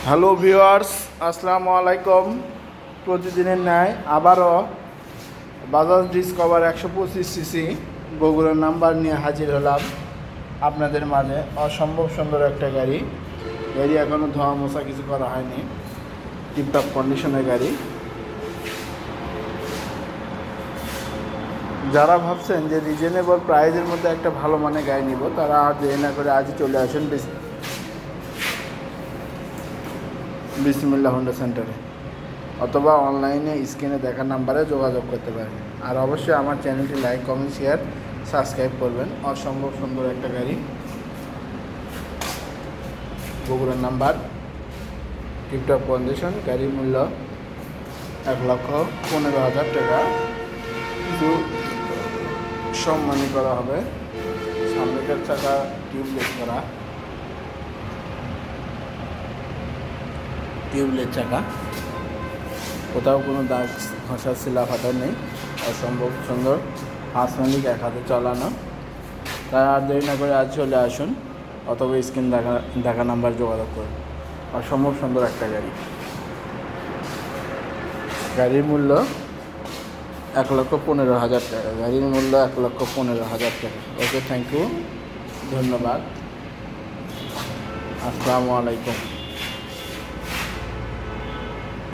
Hello viewers, আসসালামু আলাইকুম। প্রতিদিনের ন্যায় আবারও বাজাজ ডিসকভার 125 সিসি বগুড়ার নাম্বার নিয়ে হাজির হলাম আপনাদের মাঝে। অসম্ভব সুন্দর একটা গাড়ি। এখনও ধোয়া মোছা কিছু করা হয়নি, টিপটপ কন্ডিশনের গাড়ি। যারা ভাবছেন যে রিজনেবল প্রাইজের মধ্যে একটা ভালো মানের গাড়ি নিব, তারা আর দেরি না করে আজই চলে আসেন বিসমিল্লাহ হোন্ডা সেন্টারে, অথবা অনলাইনে স্ক্রিনে দেখা নাম্বারে যোগাযোগ করতে পারেন। আর অবশ্যই আমার চ্যানেলটি লাইক, কমেন্ট, শেয়ার, সাবস্ক্রাইব করবেন। অসম্ভব সুন্দর একটা গাড়ি, বগুড়ার নাম্বার, টিপটপ কন্ডিশন। গাড়ির মূল্য 1,15,000 টাকা। কিছু সম্মানী করা হবে। সামনেকার চাকা টিউবলেস করা, টিউবলেস চাকা, কোথাও কোনো দাগ ঘষা শিলা ফাটা নেই। অসম্ভব সুন্দর, 5 মিনিট এক হাতে চালানো। তাই আর দেরি না করে আজ চলে আসুন, অথবা স্ক্রিন দেখা নাম্বার যোগাযোগ করুন। অসম্ভব সুন্দর একটা গাড়ি। গাড়ির মূল্য 1,15,000 টাকা। গাড়ির মূল্য 1,15,000 টাকা। ওকে, থ্যাংক ইউ, ধন্যবাদ, আসসালামু আলাইকুম।